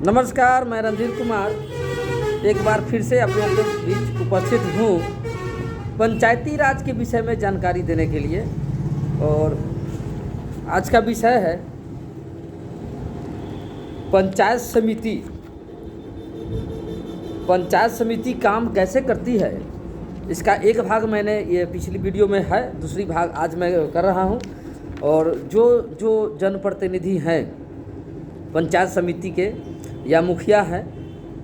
नमस्कार, मैं रणधीर कुमार एक बार फिर से आप लोगों के बीच उपस्थित हूँ पंचायती राज के विषय में जानकारी देने के लिए। और आज का विषय है पंचायत समिति। पंचायत समिति काम कैसे करती है, इसका एक भाग मैंने ये पिछली वीडियो में है, दूसरी भाग आज मैं कर रहा हूँ। और जो जनप्रतिनिधि हैं पंचायत समिति के या मुखिया हैं,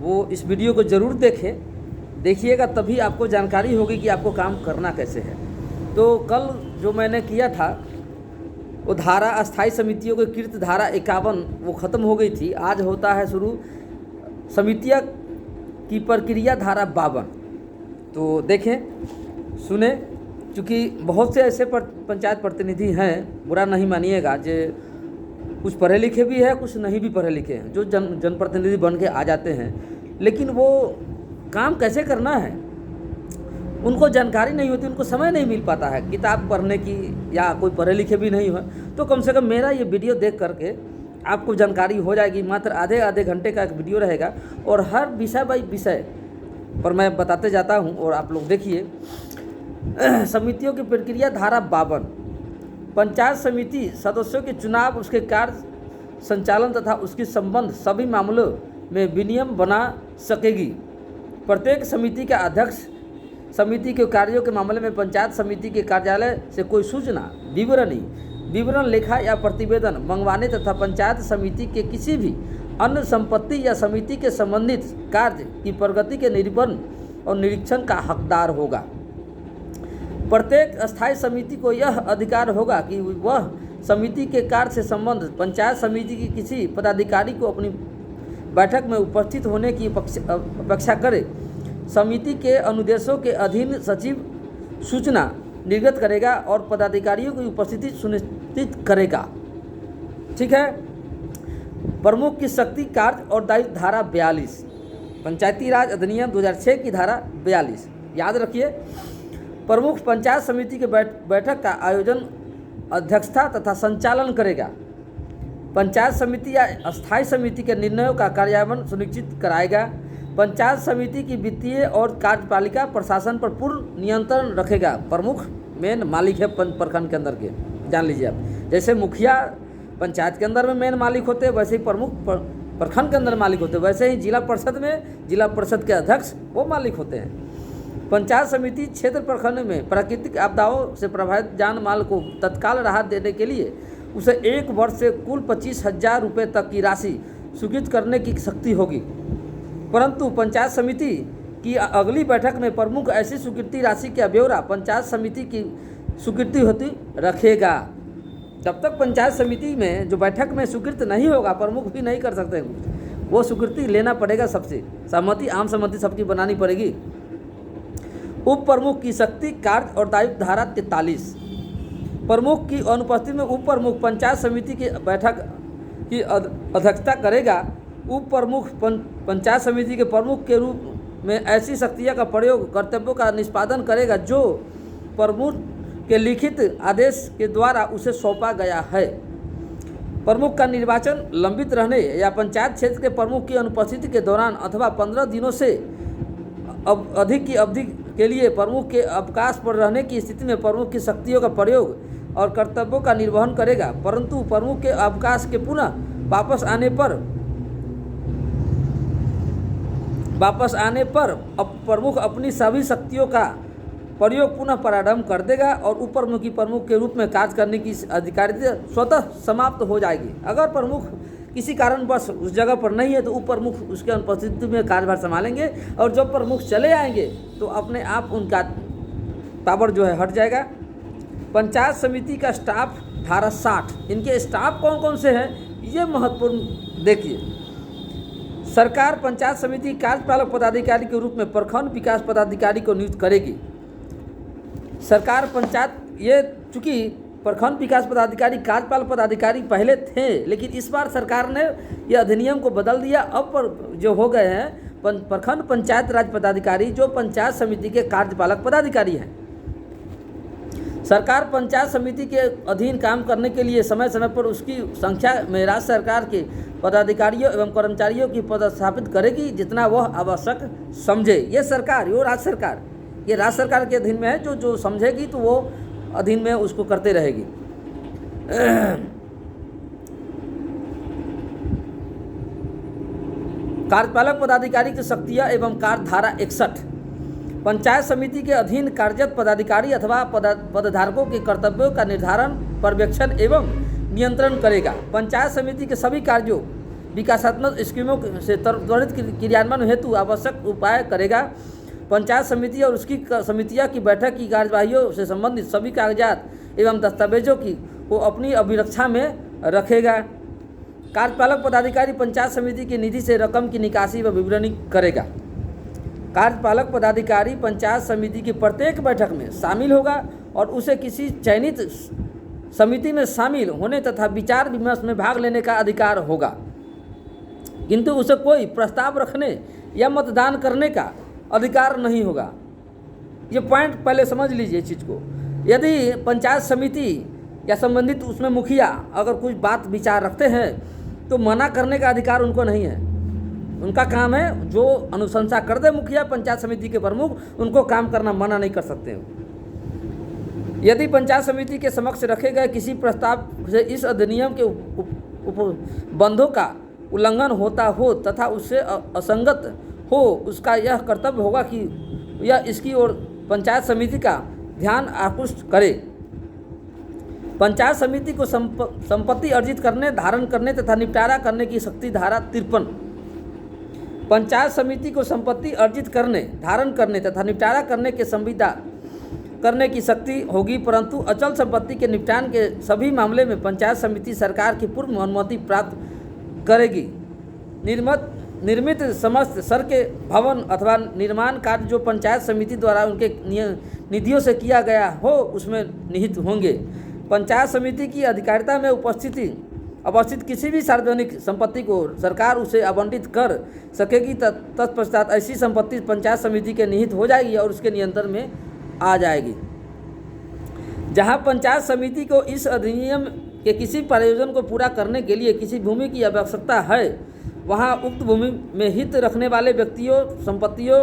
वो इस वीडियो को ज़रूर देखिएगा, तभी आपको जानकारी होगी कि आपको काम करना कैसे है। तो कल जो मैंने किया था वो धारा अस्थायी समितियों की कृत धारा 51 वो ख़त्म हो गई थी। आज होता है शुरू समितियाँ की प्रक्रिया धारा 52। तो देखें, सुने, क्योंकि बहुत से ऐसे पंचायत प्रतिनिधि हैं, बुरा नहीं मानिएगा, जो कुछ पढ़े लिखे भी हैं, कुछ नहीं भी पढ़े लिखे हैं, जो जनप्रतिनिधि बन के आ जाते हैं, लेकिन वो काम कैसे करना है उनको जानकारी नहीं होती, उनको समय नहीं मिल पाता है किताब पढ़ने की, या कोई पढ़े लिखे भी नहीं है। तो कम से कम मेरा ये वीडियो देख करके आपको जानकारी हो जाएगी। मात्र आधे घंटे का एक वीडियो रहेगा और हर विषय बाई विषय पर मैं बताते जाता हूँ। और आप लोग देखिए, समितियों की प्रक्रिया धारा 52। पंचायत समिति सदस्यों के चुनाव, उसके कार्य संचालन तथा उसके संबंध सभी मामलों में विनियम बना सकेगी। प्रत्येक समिति का अध्यक्ष समिति के कार्यों के मामले में पंचायत समिति के कार्यालय से कोई सूचना, विवरण, लेखा या प्रतिवेदन मंगवाने तथा पंचायत समिति के किसी भी अन्य संपत्ति या समिति के संबंधित कार्य की प्रगति के निरूपण और निरीक्षण का हकदार होगा। प्रत्येक अस्थायी समिति को यह अधिकार होगा कि वह समिति के कार्य से संबंध पंचायत समिति की किसी पदाधिकारी को अपनी बैठक में उपस्थित होने की अपेक्षा करे। समिति के अनुदेशों के अधीन सचिव सूचना निर्गत करेगा और पदाधिकारियों की उपस्थिति सुनिश्चित करेगा। ठीक है। प्रमुख की शक्ति, कार्य और दायित्व धारा 42, पंचायती राज अधिनियम 2006 की धारा 42 याद रखिए। प्रमुख पंचायत समिति के बैठक का आयोजन, अध्यक्षता तथा संचालन करेगा। पंचायत समिति या अस्थायी समिति के निर्णयों का कार्यान्वयन सुनिश्चित कराएगा। पंचायत समिति की वित्तीय और कार्यपालिका प्रशासन पर पूर्ण नियंत्रण रखेगा। प्रमुख मेन मालिक है प्रखंड के अंदर के, जान लीजिए आप। जैसे मुखिया पंचायत के अंदर में मेन मालिक होते हैं, वैसे ही प्रमुख प्रखंड के अंदर मालिक होते हैं, वैसे ही जिला परिषद में जिला परिषद के अध्यक्ष वो मालिक होते हैं। पंचायत समिति क्षेत्र प्रखंड में प्राकृतिक आपदाओं से प्रभावित जान माल को तत्काल राहत देने के लिए उसे 1 वर्ष से कुल 25,000 रुपये तक की राशि स्वीकृत करने की शक्ति होगी। परंतु पंचायत समिति की अगली बैठक में प्रमुख ऐसी स्वीकृति राशि का ब्यौरा पंचायत समिति की स्वीकृति होती रखेगा। जब तक पंचायत समिति में जो बैठक में स्वीकृत नहीं होगा, प्रमुख भी नहीं कर सकते, वो स्वीकृति लेना पड़ेगा सबसे, सहमति, आम सहमति सबकी बनानी पड़ेगी। उप प्रमुख की शक्ति, कार्य और दायित्व धारा 43। प्रमुख की अनुपस्थिति में उप प्रमुख पंचायत समिति की बैठक की अध्यक्षता करेगा। उप प्रमुख पंचायत समिति के प्रमुख के रूप में ऐसी शक्तियों का प्रयोग कर्तव्यों का निष्पादन करेगा जो प्रमुख के लिखित आदेश के द्वारा उसे सौंपा गया है। प्रमुख का निर्वाचन लंबित रहने या पंचायत क्षेत्र के प्रमुख की अनुपस्थिति के दौरान अथवा 15 दिनों से अधिक की अवधि के लिए प्रमुख के अवकाश पर रहने की स्थिति में प्रमुख की शक्तियों का प्रयोग और कर्तव्यों का निर्वहन करेगा। परंतु प्रमुख के अवकाश के पुनः वापस आने पर प्रमुख अपनी सभी शक्तियों का प्रयोग पुनः प्रारंभ कर देगा और उप प्रमुख की प्रमुख के रूप में कार्य करने की अधिकारिता स्वतः समाप्त हो जाएगी। अगर प्रमुख किसी कारणवश उस जगह पर नहीं है तो उप प्रमुख उसके अनुपस्थिति में कार्यभार संभालेंगे, और जब प्रमुख चले आएंगे तो अपने आप उनका पावर जो है हट जाएगा। पंचायत समिति का स्टाफ धारा 60। इनके स्टाफ कौन कौन से हैं ये महत्वपूर्ण देखिए। सरकार पंचायत समिति कार्यपालक पदाधिकारी के रूप में प्रखंड विकास पदाधिकारी को नियुक्त करेगी। सरकार पंचायत, ये चूँकि प्रखंड विकास पदाधिकारी कार्यपालक पदाधिकारी पहले थे, लेकिन इस बार सरकार ने यह अधिनियम को बदल दिया। अब पर जो हो गए हैं प्रखंड पंचायत राज पदाधिकारी, जो पंचायत समिति के कार्यपालक पदाधिकारी हैं। सरकार पंचायत समिति के अधीन काम करने के लिए समय समय पर उसकी संख्या में राज्य सरकार के पदाधिकारियों एवं कर्मचारियों की पदस्थापित करेगी जितना वह आवश्यक समझे। ये सरकार, ये राज्य सरकार, ये राज्य सरकार के अधीन में है। जो जो समझेगी तो वो अधीन में उसको करते रहेगी। कार्यपालक पदाधिकारी की शक्तियाँ एवं कार्य धारा 61। पंचायत समिति के अधीन कार्यरत पदाधिकारी अथवा पदधारकों के कर्तव्यों का निर्धारण, पर्यवेक्षण एवं नियंत्रण करेगा। पंचायत समिति के सभी कार्यों, विकासात्मक स्कीमों से त्वरित क्रियान्वयन हेतु आवश्यक उपाय करेगा। पंचायत समिति और उसकी समितियां की बैठक की कार्यवाहियों से संबंधित सभी कागजात एवं दस्तावेजों की को अपनी अभिरक्षा में रखेगा। कार्यपालक पदाधिकारी पंचायत समिति की निधि से रकम की निकासी व विवरणी करेगा। कार्यपालक पदाधिकारी पंचायत समिति की प्रत्येक बैठक में शामिल होगा और उसे किसी चयनित समिति में शामिल होने तथा विचार विमर्श में भाग लेने का अधिकार होगा, किंतु उसे कोई प्रस्ताव रखने या मतदान करने का अधिकार नहीं होगा। ये पॉइंट पहले समझ लीजिए इस चीज़ को। यदि पंचायत समिति या संबंधित उसमें मुखिया अगर कुछ बात विचार रखते हैं तो मना करने का अधिकार उनको नहीं है। उनका काम है जो अनुशंसा कर दे मुखिया, पंचायत समिति के प्रमुख, उनको काम करना मना नहीं कर सकते। यदि पंचायत समिति के समक्ष रखे गए किसी प्रस्ताव से इस अधिनियम के उपबंधों का उल्लंघन होता हो तथा उससे असंगत हो, उसका यह कर्तव्य होगा कि यह इसकी ओर पंचायत समिति का ध्यान आकृष्ट करे। पंचायत समिति को संपत्ति अर्जित करने, धारण करने तथा निपटारा करने की शक्ति धारा 53। पंचायत समिति को संपत्ति अर्जित करने, धारण करने तथा निपटारा करने के संविदा करने की शक्ति होगी, परंतु अचल संपत्ति के निपटान के सभी मामले में पंचायत समिति सरकार की पूर्व अनुमति प्राप्त करेगी। निर्मित समस्त सड़कें, भवन अथवा निर्माण कार्य जो पंचायत समिति द्वारा उनके निधियों से किया गया हो उसमें निहित होंगे। पंचायत समिति की अधिकारिता में अवस्थित किसी भी सार्वजनिक संपत्ति को सरकार उसे आवंटित कर सकेगी। तत्पश्चात ऐसी संपत्ति पंचायत समिति के निहित हो जाएगी और उसके नियंत्रण में आ जाएगी। जहां पंचायत समिति को इस अधिनियम के किसी प्रयोजन को पूरा करने के लिए किसी भूमि की आवश्यकता है, वहां उक्त भूमि में हित रखने वाले व्यक्तियों, संपत्तियों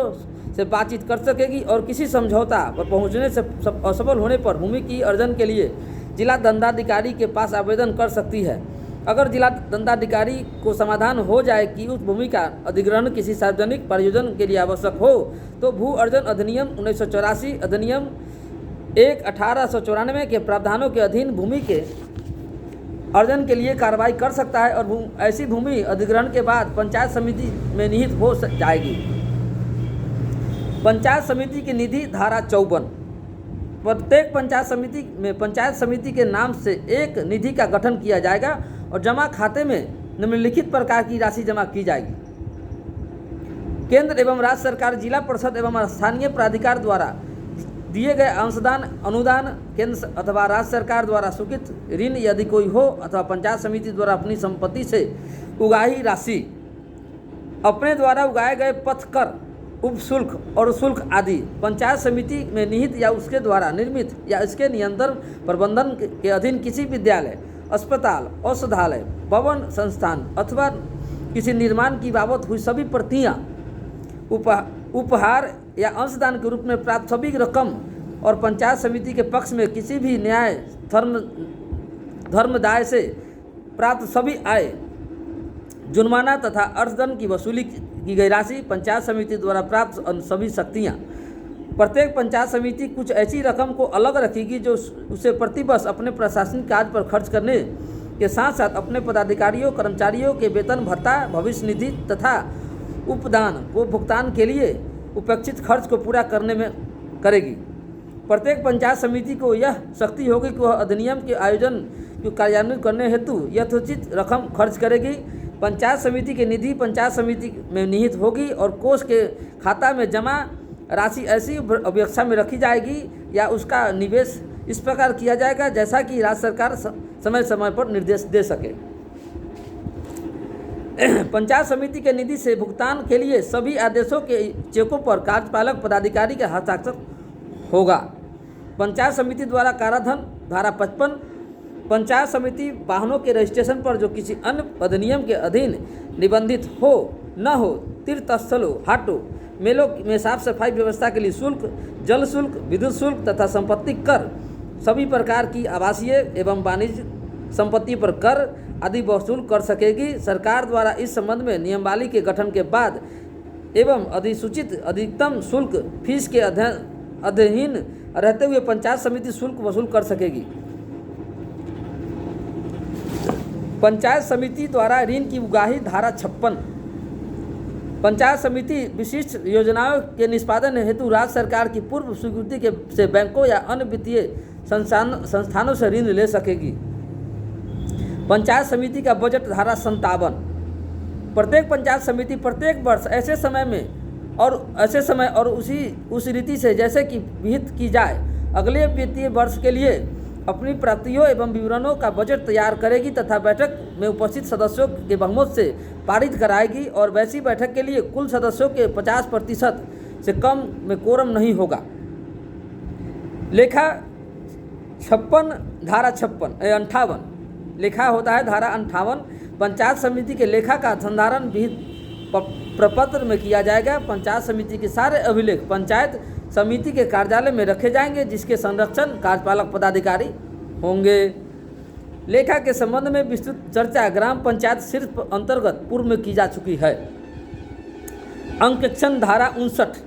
से बातचीत कर सकेगी और किसी समझौता पर पहुंचने से असफल होने पर भूमि की अर्जन के लिए जिला दंडाधिकारी के पास आवेदन कर सकती है। अगर जिला दंडाधिकारी को समाधान हो जाए कि उस भूमि का अधिग्रहण किसी सार्वजनिक प्रयोजन के लिए आवश्यक हो, तो भू अर्जन अधिनियम 1984 अधिनियम 1/1894 के प्रावधानों के अधीन भूमि के अर्जन के लिए कार्रवाई कर सकता है और ऐसी भूमि अधिग्रहण के बाद पंचायत समिति में निहित हो जाएगी। पंचायत समिति की निधि धारा 54। प्रत्येक पंचायत समिति के नाम से एक निधि का गठन किया जाएगा और जमा खाते में निम्नलिखित प्रकार की राशि जमा की जाएगी। केंद्र एवं राज्य सरकार, जिला परिषद एवं स्थानीय प्राधिकार द्वारा दिए गए अंशदान, अनुदान, केंद्र अथवा राज्य सरकार द्वारा स्वीकृत ऋण यदि कोई हो अथवा पंचायत समिति द्वारा अपनी संपत्ति से उगाही राशि, अपने द्वारा उगाए गए पथ कर, उपशुल्क और शुल्क आदि पंचायत समिति में निहित या उसके द्वारा निर्मित या इसके नियंत्रण प्रबंधन के अधीन किसी विद्यालय, अस्पताल, औषधालय, भवन, संस्थान अथवा किसी निर्माण की बाबत हुई सभी प्रतियां, उपहार या अंशदान के रूप में प्राप्त सभी रकम और पंचायत समिति के पक्ष में किसी भी न्याय धर्मदाय से प्राप्त सभी आय, जुर्माना तथा अर्थदंड की वसूली की गई राशि, पंचायत समिति द्वारा प्राप्त सभी शक्तियाँ। प्रत्येक पंचायत समिति कुछ ऐसी रकम को अलग रखेगी जो उसे प्रतिवर्ष अपने प्रशासनिक कार्य पर खर्च करने के साथ साथ अपने पदाधिकारियों, कर्मचारियों के वेतन भत्ता, भविष्य निधि तथा उपदान को भुगतान के लिए उपेक्षित खर्च को पूरा करने में करेगी। प्रत्येक पंचायत समिति को यह शक्ति होगी कि वह अधिनियम के आयोजन को कार्यान्वित करने हेतु यथोचित रकम खर्च करेगी। पंचायत समिति की निधि पंचायत समिति में निहित होगी और कोष के खाता में जमा राशि ऐसी अपेक्षा में रखी जाएगी या उसका निवेश इस प्रकार किया जाएगा जैसा कि राज्य सरकार समय समय पर निर्देश दे सके। पंचायत समिति के निधि से भुगतान के लिए सभी आदेशों के चेकों पर कार्यपालक पदाधिकारी का हस्ताक्षर होगा। पंचायत समिति द्वारा कराधान धारा 55। पंचायत समिति वाहनों के रजिस्ट्रेशन पर जो किसी अन्य अधिनियम के अधीन निबंधित हो न हो, तीर्थ स्थलों, हाटों, मेलों में साफ सफाई व्यवस्था के लिए शुल्क, जल शुल्क, विद्युत शुल्क तथा संपत्ति कर, सभी प्रकार की आवासीय एवं वाणिज्य संपत्ति पर कर आदि वसूल कर सकेगी। सरकार द्वारा इस संबंध में नियमावली के गठन के बाद एवं अधिसूचित अधिकतम शुल्क फीस के अधीन रहते हुए पंचायत समिति शुल्क वसूल कर सकेगी। पंचायत समिति द्वारा ऋण की उगाही धारा 56। पंचायत समिति विशिष्ट योजनाओं के निष्पादन हेतु राज्य सरकार की पूर्व स्वीकृति से बैंकों या अन्य वित्तीय संस्थानों से ऋण ले सकेगी। पंचायत समिति का बजट धारा 57। प्रत्येक पंचायत समिति प्रत्येक वर्ष ऐसे समय और उस रीति से जैसे कि विहित की जाए अगले वित्तीय वर्ष के लिए अपनी प्राप्तियों एवं विवरणों का बजट तैयार करेगी तथा बैठक में उपस्थित सदस्यों के बहुमत से पारित कराएगी और वैसी बैठक के लिए कुल सदस्यों के 50% से कम में कोरम नहीं होगा। लेखा 56 धारा 58 लेखा होता है धारा 58। पंचायत समिति के लेखा का संधारण विहित प्रपत्र में किया जाएगा। पंचायत समिति के सारे अभिलेख पंचायत समिति के कार्यालय में रखे जाएंगे, जिसके संरक्षण कार्यपालक पदाधिकारी होंगे। लेखा के संबंध में विस्तृत चर्चा ग्राम पंचायत सिर्फ अंतर्गत पूर्व में की जा चुकी है। अंकेक्षण धारा 59।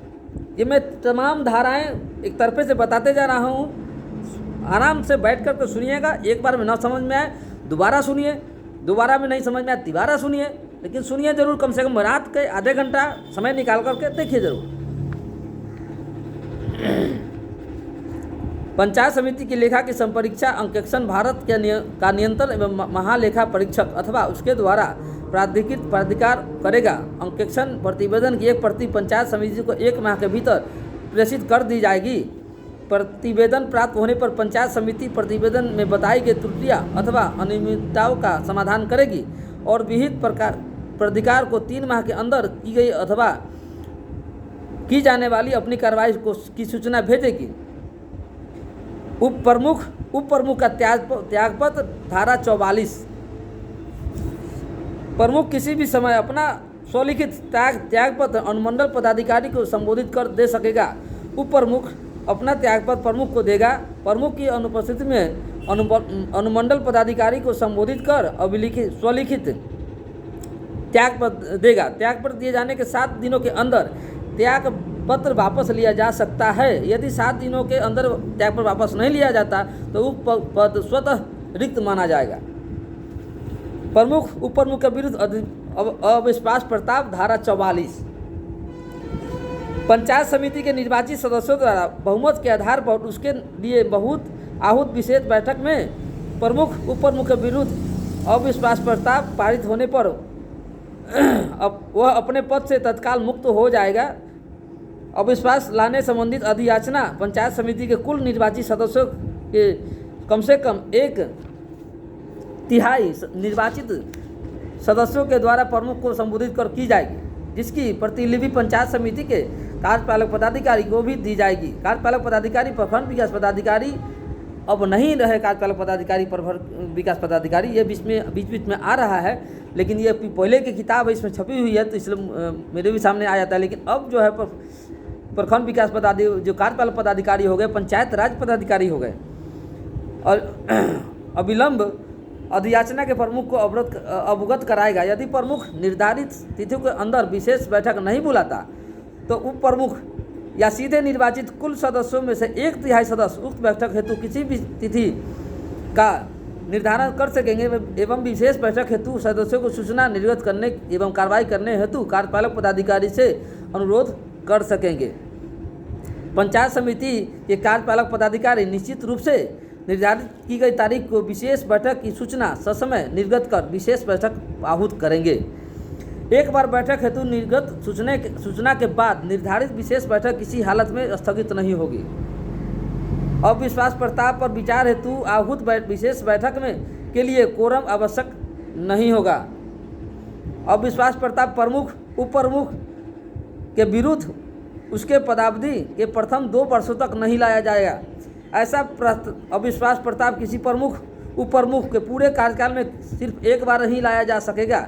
ये मैं तमाम धाराएं एक तरफे से बताते जा रहा हूँ, आराम से बैठ कर के सुनिएगा। एक बार में ना समझ में आए दोबारा सुनिए, दोबारा में नहीं समझ में आए तिबारा सुनिए, लेकिन सुनिए जरूर। कम से कम रात के आधे घंटा समय निकाल करके देखिए जरूर। पंचायत समिति की लेखा की संपरीक्षा अंकेक्षण भारत का नियंत्रण एवं महालेखा परीक्षक अथवा उसके द्वारा प्राधिकृत प्राधिकार करेगा। अंकेक्षण प्रतिवेदन की एक प्रति पंचायत समिति को 1 माह के भीतर प्रेषित कर दी जाएगी। प्रतिवेदन प्राप्त होने पर पंचायत समिति प्रतिवेदन में बताई गई त्रुटियां अथवा अनियमितताओं का समाधान करेगी और विहित प्राधिकार को 3 माह के अंदर की गई अथवा की जाने वाली अपनी कार्रवाई की सूचना भेजेगी। उप प्रमुख का त्यागपत्र धारा 44। प्रमुख किसी भी समय अपना स्वलिखित त्यागपत्र अनुमंडल पदाधिकारी को संबोधित कर दे सकेगा। उप प्रमुख अपना त्यागपत्र प्रमुख को देगा। प्रमुख की अनुपस्थिति में अनुमंडल पदाधिकारी को संबोधित कर स्वलिखित त्यागपत्र देगा। त्यागपत्र दिए जाने के 7 दिनों के अंदर त्याग पत्र वापस लिया जा सकता है। यदि 7 दिनों के अंदर त्याग पत्र वापस नहीं लिया जाता तो उक्त पद स्वतः रिक्त माना जाएगा। प्रमुख उप प्रमुख के विरुद्ध अविश्वास प्रस्ताव धारा 44। पंचायत समिति के निर्वाचित सदस्यों द्वारा बहुमत के आधार पर उसके लिए आहूत विशेष बैठक में प्रमुख उप प्रमुख के विरुद्ध अविश्वास प्रस्ताव पारित होने पर वह अपने पद से तत्काल मुक्त हो जाएगा। अविश्वास लाने संबंधित अधियाचना पंचायत समिति के कुल निर्वाचित सदस्यों के कम से कम 1/3 निर्वाचित सदस्यों के द्वारा प्रमुख को संबोधित कर की जाएगी, जिसकी प्रतिलिपि पंचायत समिति के कार्यपालक पदाधिकारी को भी दी जाएगी। कार्यपालक पदाधिकारी प्रखंड विकास पदाधिकारी अब नहीं रहे। कार्यपालक पदाधिकारी प्रखंड विकास पदाधिकारी ये बीच में आ रहा है, लेकिन ये पहले की किताब है, इसमें छपी हुई है तो इसलिए मेरे भी सामने आ जाता है। लेकिन अब जो है प्रखंड विकास पदाधिकारी जो कार्यपालक पदाधिकारी हो गए, पंचायत राज पदाधिकारी हो गए। और अविलंब अधियाचना के प्रमुख को अवगत कराएगा। यदि प्रमुख निर्धारित तिथियों के अंदर विशेष बैठक नहीं बुलाता तो उप प्रमुख या सीधे निर्वाचित कुल सदस्यों में से 1/3 सदस्य उक्त बैठक हेतु किसी भी तिथि का निर्धारण कर सकेंगे एवं विशेष बैठक हेतु सदस्यों को सूचना निर्गत करने एवं कार्रवाई करने हेतु कार्यपालक पदाधिकारी से अनुरोध कर सकेंगे। पंचायत समिति के कार्यपालक पदाधिकारी निश्चित रूप से निर्धारित की गई तारीख को विशेष बैठक की सूचना ससमय निर्गत कर विशेष बैठक आहूत करेंगे। एक बार बैठक हेतु निर्गत सूचना के बाद निर्धारित विशेष बैठक किसी हालत में स्थगित नहीं होगी। अविश्वास प्रस्ताव पर विचार हेतु आहूत विशेष बैठक में के लिए कोरम आवश्यक नहीं होगा। अविश्वास प्रस्ताव प्रमुख उप प्रमुख के विरुद्ध उसके पदावधि के प्रथम 2 वर्षों तक नहीं लाया जाएगा। ऐसा अविश्वास प्रस्ताव किसी प्रमुख उप प्रमुख के पूरे कार्यकाल में सिर्फ एक बार ही लाया जा सकेगा।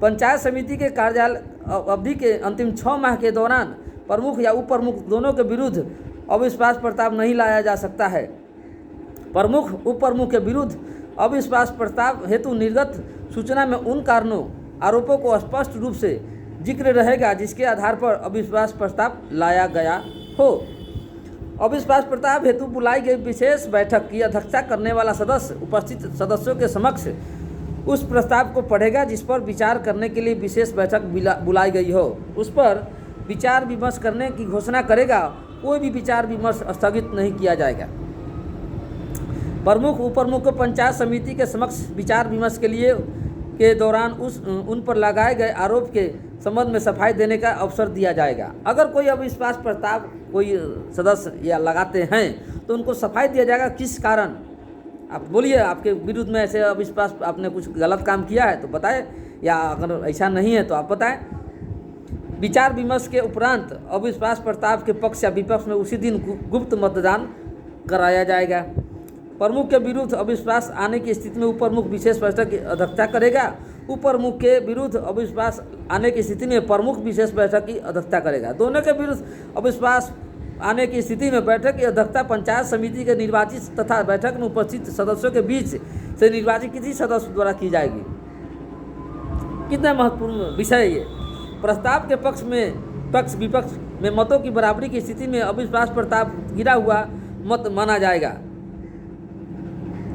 पंचायत समिति के कार्यकाल अवधि के अंतिम 6 माह के दौरान प्रमुख या उप प्रमुख दोनों के विरुद्ध अविश्वास प्रस्ताव नहीं लाया जा सकता है। प्रमुख उप प्रमुख के विरुद्ध अविश्वास प्रस्ताव हेतु निर्गत सूचना में उन कारणों आरोपों को स्पष्ट रूप से जिक्र रहेगा जिसके आधार पर अविश्वास प्रस्ताव लाया गया हो। अविश्वास प्रस्ताव हेतु बुलाई गई विशेष बैठक की अध्यक्षता करने वाला सदस्य उपस्थित सदस्यों के समक्ष उस प्रस्ताव को पढ़ेगा जिस पर विचार करने के लिए विशेष बैठक बुलाई गई हो। उस पर विचार विमर्श करने की घोषणा करेगा। कोई भी विचार विमर्श स्थगित नहीं किया जाएगा। प्रमुख उप प्रमुख को पंचायत समिति के समक्ष विचार विमर्श के दौरान उन पर लगाए गए आरोप के संबंध में सफाई देने का अवसर दिया जाएगा। अगर कोई अविश्वास प्रस्ताव कोई सदस्य या लगाते हैं तो उनको सफाई दिया जाएगा किस कारण। आप बोलिए, आपके विरुद्ध में ऐसे अविश्वास आपने कुछ गलत काम किया है तो बताएं, या अगर ऐसा नहीं है तो आप बताएं। विचार विमर्श के उपरांत अविश्वास प्रस्ताव के पक्ष या विपक्ष में उसी दिन गुप्त मतदान कराया जाएगा। प्रमुख के विरुद्ध अविश्वास आने की स्थिति में उप प्रमुख विशेष बैठक की अध्यक्षता करेगा। उप प्रमुख के विरुद्ध अविश्वास आने की स्थिति में प्रमुख विशेष बैठक की अध्यक्षता करेगा। दोनों के विरुद्ध अविश्वास आने की स्थिति में बैठक की अध्यक्षता पंचायत समिति के निर्वाचित तथा बैठक में उपस्थित सदस्यों के बीच से निर्वाचित किसी सदस्य द्वारा की जाएगी। कितना महत्वपूर्ण विषय है ये। प्रस्ताव के पक्ष विपक्ष में मतों की बराबरी की स्थिति में अविश्वास प्रस्ताव गिरा हुआ मत माना जाएगा।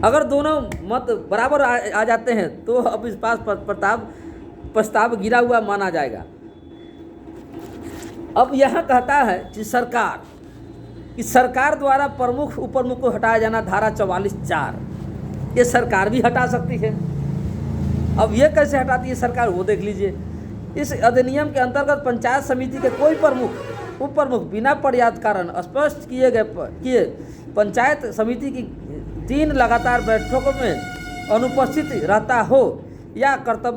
अगर दोनों मत बराबर आ जाते हैं तो अविश्वास प्रस्ताव गिरा हुआ माना जाएगा। अब यह कहता है कि सरकार द्वारा प्रमुख उप प्रमुख को हटाया जाना, धारा 44(4), ये सरकार भी हटा सकती है। अब ये कैसे हटाती है सरकार, वो देख लीजिए। इस अधिनियम के अंतर्गत पंचायत समिति के कोई प्रमुख उप प्रमुख बिना पर्याप्त कारण स्पष्ट किए पंचायत समिति की 3 लगातार बैठकों में अनुपस्थित रहता हो या कर्तव्य